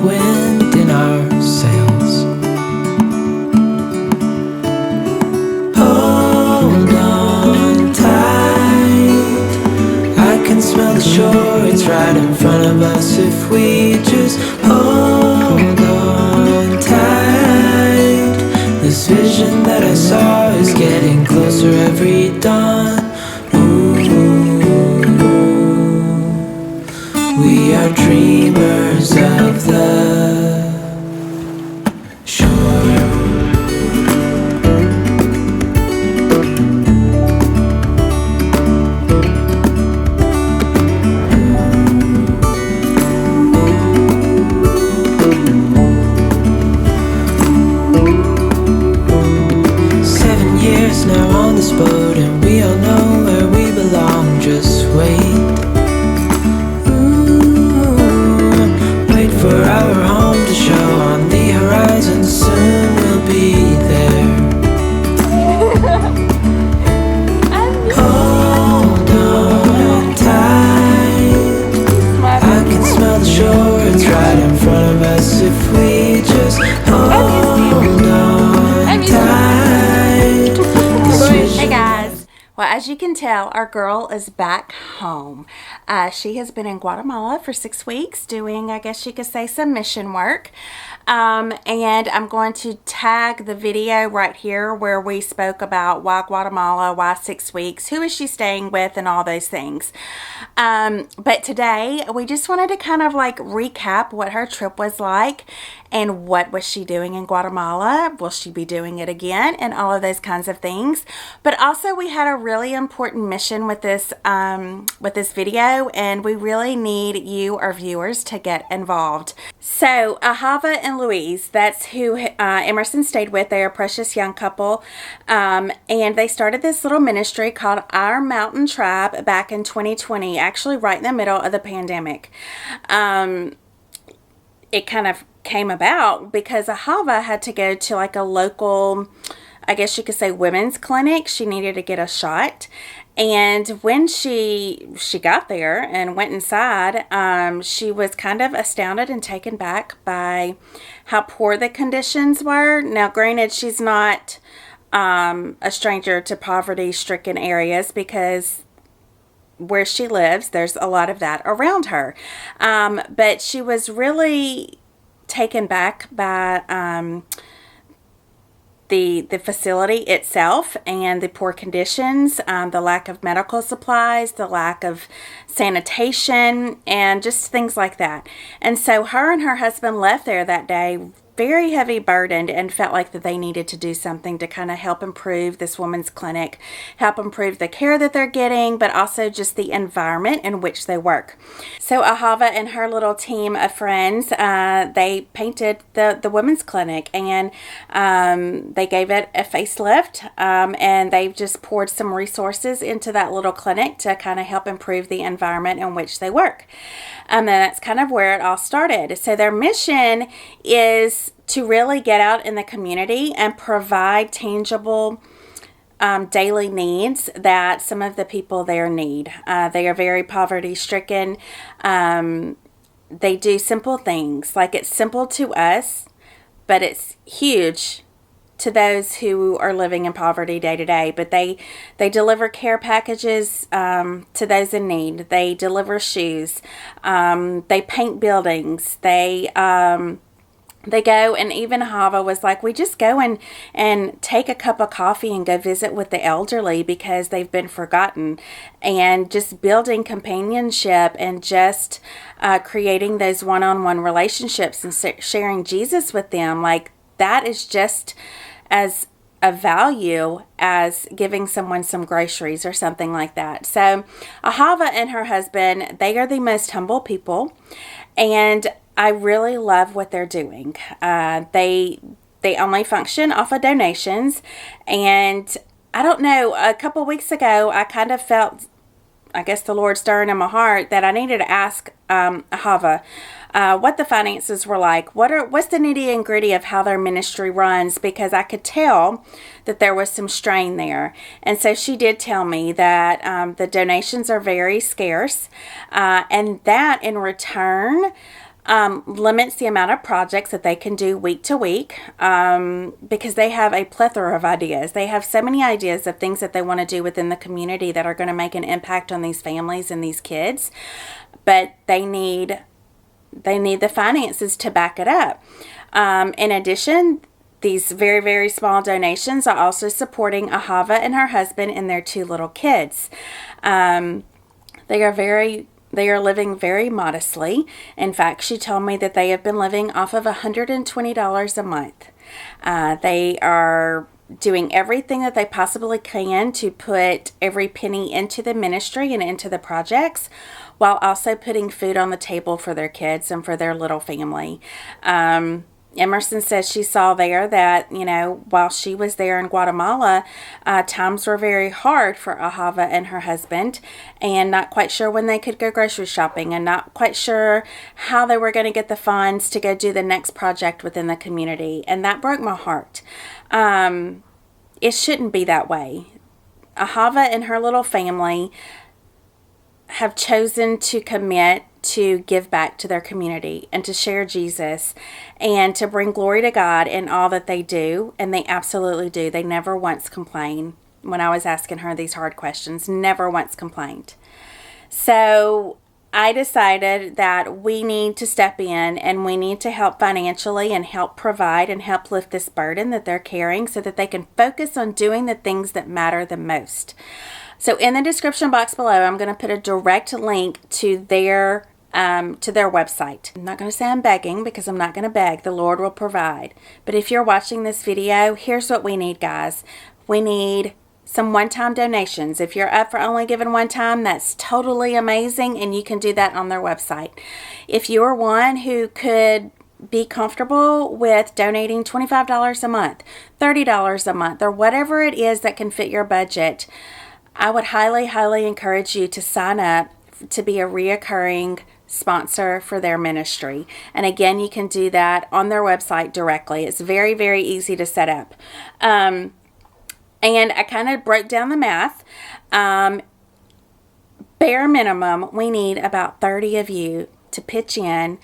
wind in our sails. Hold on tight, I can smell the shore, it's right in front of us. If we just hold on tight, this vision that I saw is getting closer every dawn. We are dreamers of the shore. 7 years now on this boat, and we all know where we belong. Just wait. For our home to show on the horizon, soon we'll be there. Hold on tight, I can smell the shore, it's right in front of us. If we just hold on tight. Hey guys, well, as you can tell, our girl is back home. She has been in Guatemala for 6 weeks doing, I guess you could say, some mission work. And I'm going to tag the video right here where we spoke about why Guatemala, why 6 weeks, who is she staying with, and all those things. But today we just wanted to kind of like recap what her trip was like and what was she doing in Guatemala. Will she be doing it again, and all of those kinds of things. But also we had a really important mission with this video, and we really need you, our viewers, to get involved. So Ahava and Louise, that's who Emerson stayed with. They are a precious young couple, and they started this little ministry called Our Mountain Tribe back in 2020, actually right in the middle of the pandemic. It kind of came about because Ahava had to go to like a local, I guess you could say, women's clinic. She needed to get a shot. And when she got there and went inside, she was kind of astounded and taken back by how poor the conditions were. Now, granted, she's not a stranger to poverty-stricken areas, because where she lives, there's a lot of that around her. But she was really taken back by the facility itself and the poor conditions, the lack of medical supplies, the lack of sanitation, and just things like that. And so her and her husband left there that day very heavy burdened, and felt like that they needed to do something to kind of help improve this woman's clinic, help improve the care that they're getting, but also just the environment in which they work. So Ahava and her little team of friends, they painted the women's clinic, and they gave it a facelift, and they've just poured some resources into that little clinic to kind of help improve the environment in which they work. And that's kind of where it all started. So their mission is to really get out in the community and provide tangible daily needs that some of the people there need. They are very poverty stricken. They do simple things, like it's simple to us, but it's huge to those who are living in poverty day to day. But they deliver care packages to those in need. They deliver shoes. They paint buildings. They go, and even Hava was like, we just go and take a cup of coffee and go visit with the elderly because they've been forgotten, and just building companionship and just creating those one-on-one relationships and sharing Jesus with them. Like, that is just as a value as giving someone some groceries or something like that. So Ahava and her husband, they are the most humble people, and I really love what they're doing. They only function off of donations, and I don't know, a couple weeks ago I kind of felt, I guess, the Lord stirring in my heart that I needed to ask Ahava what the finances were like. What's the nitty and gritty of how their ministry runs, because I could tell that there was some strain there. And so she did tell me that the donations are very scarce, and that in return limits the amount of projects that they can do week to week, because they have a plethora of ideas. They have so many ideas of things that they want to do within the community that are going to make an impact on these families and these kids, but they need the finances to back it up. In addition, these very, very small donations are also supporting Ahava and her husband and their 2 little kids. They are living very modestly. In fact, she told me that they have been living off of $120 a month. They are doing everything that they possibly can to put every penny into the ministry and into the projects, while also putting food on the table for their kids and for their little family. Emerson says she saw there that, while she was there in Guatemala, times were very hard for Ahava and her husband, and not quite sure when they could go grocery shopping, and not quite sure how they were going to get the funds to go do the next project within the community. And that broke my heart. It shouldn't be that way. Ahava and her little family have chosen to commit to give back to their community and to share Jesus and to bring glory to God in all that they do. And they absolutely do. They never once complain. When I was asking her these hard questions, never once complained. So I decided that we need to step in and we need to help financially and help provide and help lift this burden that they're carrying so that they can focus on doing the things that matter the most. So in the description box below, I'm going to put a direct link to their website. I'm not going to say I'm begging, because I'm not going to beg. The Lord will provide. But if you're watching this video, here's what we need, guys. We need some one-time donations. If you're up for only giving one time, that's totally amazing, and you can do that on their website. If you're one who could be comfortable with donating $25 a month, $30 a month, or whatever it is that can fit your budget, I would highly, highly encourage you to sign up to be a reoccurring sponsor for their ministry. And again, you can do that on their website directly. It's very, very easy to set up. And I kind of broke down the math. Bare minimum, we need about 30 of you to pitch in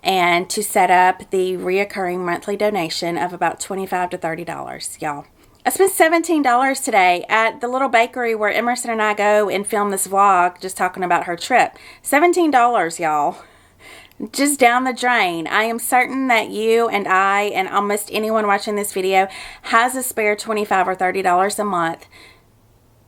and to set up the reoccurring monthly donation of about $25 to $30, y'all. I spent $17 today at the little bakery where Emerson and I go and film this vlog, just talking about her trip. $17, y'all. Just down the drain. I am certain that you and I and almost anyone watching this video has a spare $25 or $30 a month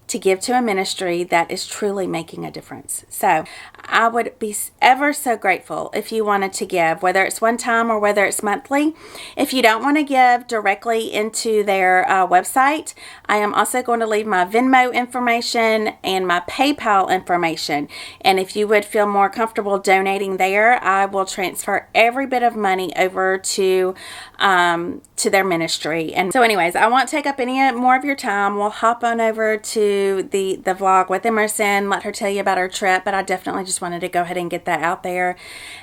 to give to a ministry that is truly making a difference. So I would be ever so grateful if you wanted to give, whether it's one time or whether it's monthly. If you don't want to give directly into their website, I am also going to leave my Venmo information and my PayPal information. And if you would feel more comfortable donating there, I will transfer every bit of money over to their ministry. And so anyways, I won't take up any more of your time. We'll hop on over to the vlog with Emerson, let her tell you about her trip, but I definitely just wanted to go ahead and get that out there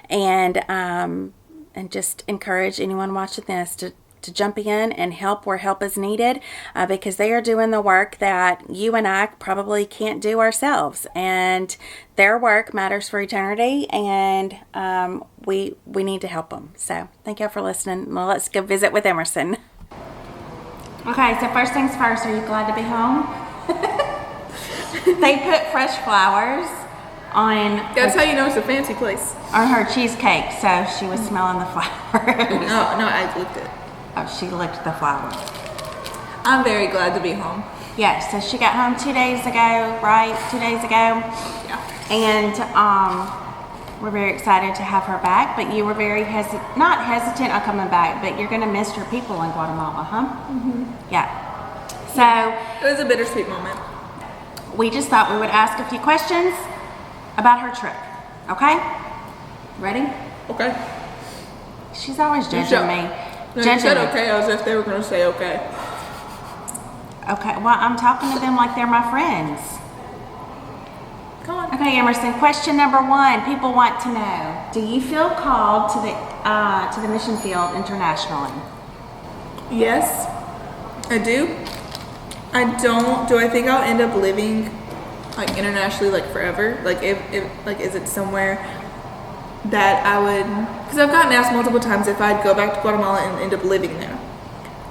and just encourage anyone watching this to jump in and help where help is needed, because they are doing the work that you and I probably can't do ourselves, and their work matters for eternity, and we need to help them. So thank y'all for listening. Well, let's go visit with Emerson. Okay, so first things first, are you glad to be home? They put fresh flowers on. That's how you know it's a fancy place. On her cheesecake, so she was smelling the flowers. No, I licked it. Oh, she licked the flower. I'm very glad to be home. Yeah, so she got home 2 days ago, right? 2 days ago. Yeah. And we're very excited to have her back, but you were very not hesitant on coming back, but you're going to miss your people in Guatemala, huh? Mm-hmm. Yeah. So it was a bittersweet moment. We just thought we would ask a few questions about her trip. Okay? Ready? Okay. She's always judging me. No, you said okay as if they were going to say okay. Okay, well, I'm talking to them like they're my friends. Come on. Okay, Emerson, question number 1. People want to know, do you feel called to the mission field internationally? Yes, I do. I don't. Do I think I'll end up living like internationally, like forever? Like if like is it somewhere that I would, because I've gotten asked multiple times if I'd go back to Guatemala and end up living there.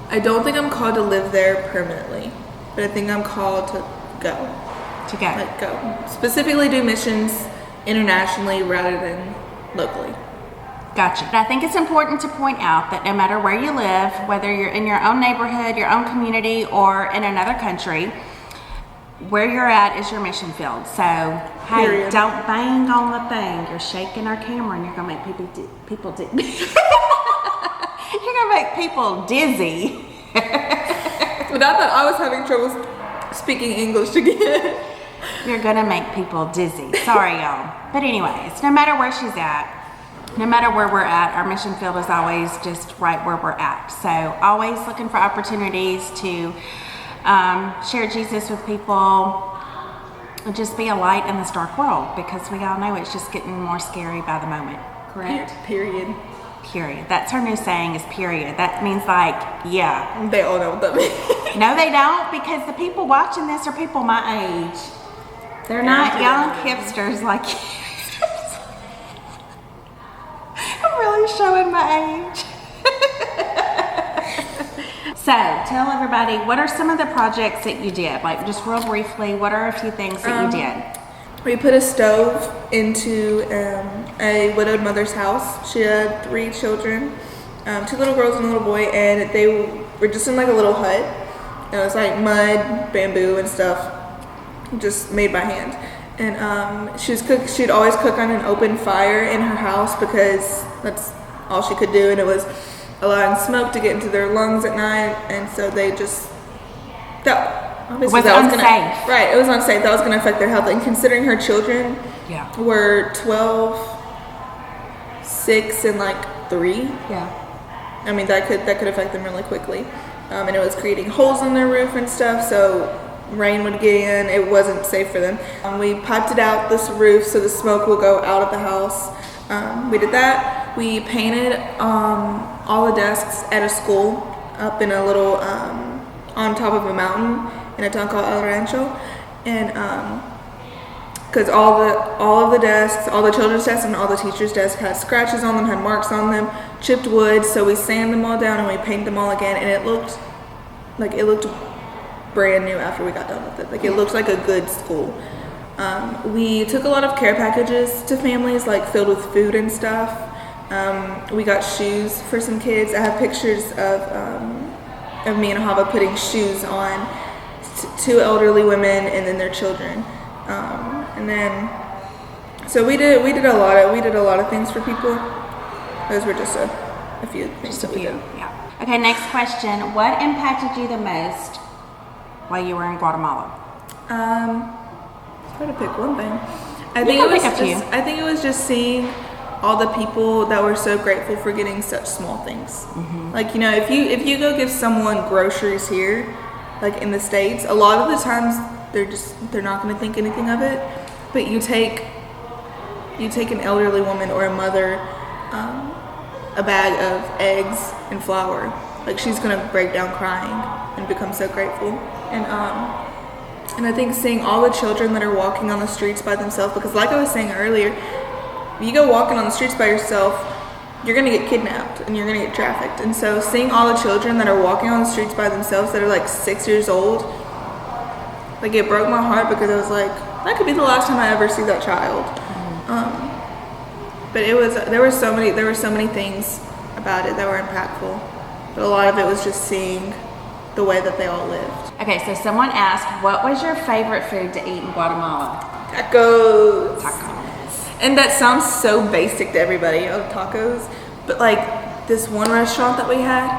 I don't think I'm called to live there permanently, but I think I'm called to go. To go. Like go. Specifically do missions internationally rather than locally. Gotcha. And I think it's important to point out that no matter where you live, whether you're in your own neighborhood, your own community, or in another country, where you're at is your mission field. So, hey, Period. don't bang on the thing. You're shaking our camera and you're going to make people dizzy. You're going to make people dizzy. But I thought I was having trouble speaking English again. You're going to make people dizzy. Sorry, y'all. But anyways, no matter where she's at, no matter where we're at, our mission field is always just right where we're at. So always looking for opportunities to share Jesus with people and just be a light in this dark world, because we all know it's just getting more scary by the moment. Correct? Period. Period. That's her new saying, is period. That means like, yeah. They all know what that means. No, they don't, because the people watching this are people my age. They're not young hipsters like you. I'm really showing my age. So, tell everybody, what are some of the projects that you did? Like, just real briefly, what are a few things that you did? We put a stove into a widowed mother's house. She had 3 children, 2 little girls and a little boy, and they were just in like a little hut. And it was like mud, bamboo, and stuff, just made by hand. And she'd always cook on an open fire in her house because that's all she could do, and it was allowing smoke to get into their lungs at night, and so they just It was unsafe. Right, it was unsafe. That was going to affect their health. And considering her children were 12, 6, and like 3, Yeah. I mean that could affect them really quickly. And it was creating holes in their roof and stuff, so rain would get in. It wasn't safe for them. We piped it out this roof so the smoke will go out of the house. We did that. We painted all the desks at a school up in a little on top of a mountain in a town called El Rancho, and because all of the desks, all the children's desks and all the teachers' desks had scratches on them, had marks on them, chipped wood. So we sand them all down and we painted them all again, and it looked brand new after we got done with it. Like, it looked like a good school. We took a lot of care packages to families, like filled with food and stuff. We got shoes for some kids. I have pictures of me and Hava putting shoes on 2 elderly women and then their children. And then, so we did a lot of things for people. Those were just a few things. Just a few. Yeah. Okay. Next question: what impacted you the most while you were in Guatemala? Try to pick one thing. I think it was just seeing all the people that were so grateful for getting such small things. Mm-hmm. Like, you know, if you go give someone groceries here, like in the States, a lot of the times they're not going to think anything of it. But you take an elderly woman or a mother a bag of eggs and flour, like, she's going to break down crying and become so grateful. And I think seeing all the children that are walking on the streets by themselves, because like I was saying earlier, if you go walking on the streets by yourself, you're going to get kidnapped and you're going to get trafficked. And so seeing all the children that are walking on the streets by themselves that are like 6 years old, like, it broke my heart, because I was like, that could be the last time I ever see that child. But there were so many things about it that were impactful. But a lot of it was just seeing the way that they all lived. Okay, so someone asked, what was your favorite food to eat in Guatemala? Tacos. Tacos. And that sounds so basic to everybody, tacos. But like, this one restaurant that we had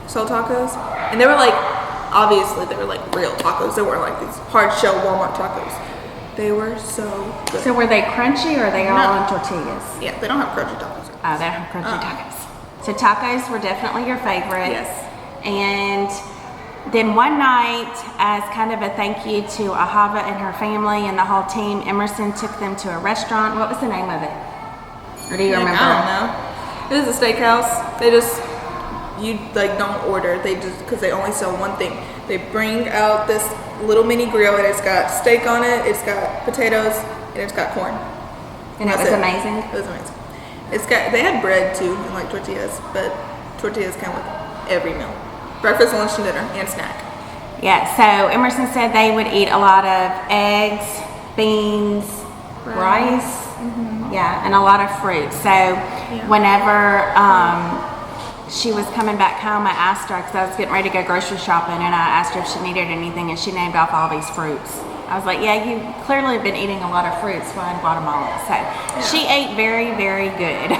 sold tacos, and they were like, obviously they were like real tacos. They weren't like these hard shell Walmart tacos. They were so good. So were they crunchy, or are they all on tortillas? Yeah, they don't have crunchy tacos. Oh, they don't have crunchy tacos. So tacos were definitely your favorite. Yes. And then one night, as kind of a thank you to Ahava and her family and the whole team, Emerson took them to a restaurant. What was the name of it? Or do you remember? I don't know. It was a steakhouse. You don't order. They just, because they only sell one thing. They bring out this little mini grill, and it's got steak on it, it's got potatoes, and it's got corn. And it was amazing? It was amazing. They had bread too, and like tortillas, but tortillas come with every meal. Breakfast, lunch, and dinner, and snack. Yeah, so Emerson said they would eat a lot of eggs, beans, rice, yeah, and a lot of fruit. So whenever she was coming back home, I asked her, because I was getting ready to go grocery shopping, and I asked her if she needed anything, and she named off all these fruits. I was like, yeah, you clearly have been eating a lot of fruits while in Guatemala. So she ate very, very good.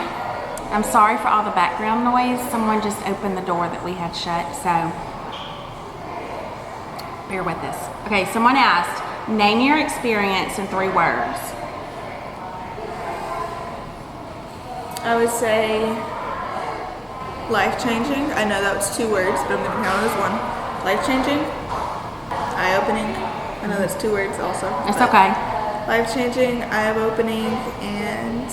I'm sorry for all the background noise. Someone just opened the door that we had shut, so bear with us. Okay, someone asked, name your experience in 3 words. I would say life-changing. I know that was 2 words, but I'm going to count it as 1. Life-changing, eye-opening. I know that's 2 words also. It's okay. Life-changing, eye-opening, and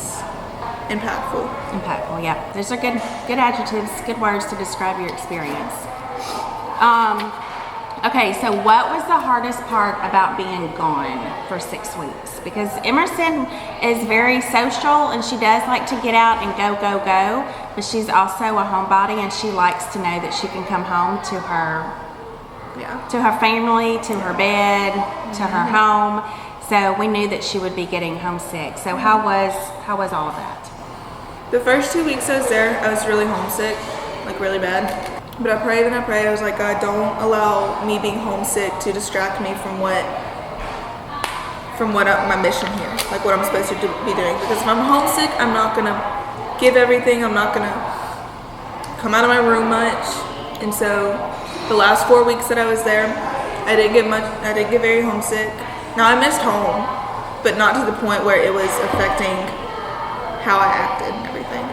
impactful. Impactful, yeah. Those are good adjectives, good words to describe your experience. Okay, so what was the hardest part about being gone for 6 weeks? Because Emerson is very social and she does like to get out and go, but she's also a homebody and she likes to know that she can come home to her family, to her bed, to her home. So we knew that she would be getting homesick. So how was all of that? The first 2 weeks I was there, I was really homesick, like really bad. But I prayed and I prayed. I was like, God, don't allow me being homesick to distract me from my mission here, like what I'm supposed to be doing. Because if I'm homesick, I'm not gonna give everything. I'm not gonna come out of my room much. And so the last 4 weeks that I was there, I didn't get very homesick. Now I missed home, but not to the point where it was affecting how I acted and everything.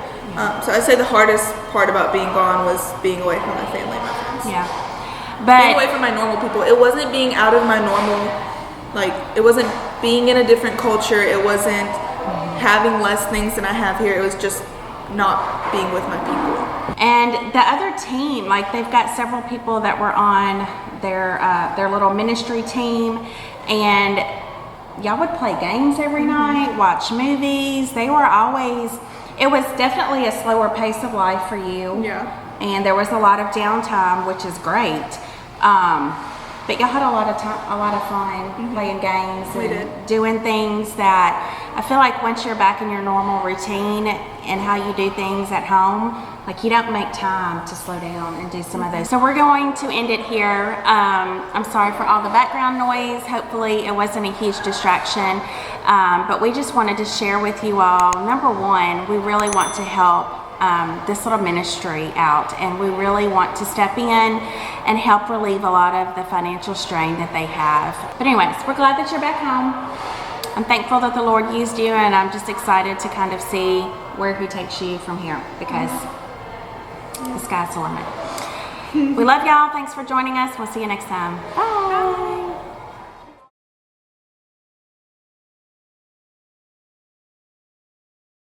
So I'd say the hardest part about being gone was being away from my family and my friends. Yeah. But being away from my normal people. It wasn't being out of my normal, like, it wasn't being in a different culture. It wasn't having less things than I have here. It was just not being with my people. And the other team, like they've got several people that were on their little ministry team, and y'all would play games every night, watch movies. It was definitely a slower pace of life for you. Yeah. And there was a lot of downtime, which is great. But y'all had a lot of fun playing games and doing things that I feel like once you're back in your normal routine and how you do things at home, like you don't make time to slow down and do some of those. So we're going to end it here. I'm sorry for all the background noise. Hopefully it wasn't a huge distraction. But we just wanted to share with you all, number one, we really want to help this little ministry out, and we really want to step in and help relieve a lot of the financial strain that they have. But anyways, we're glad that you're back home. I'm thankful that the Lord used you, and I'm just excited to kind of see where He takes you from here, because the sky's the limit. We love y'all. Thanks for joining us. We'll see you next time. Bye.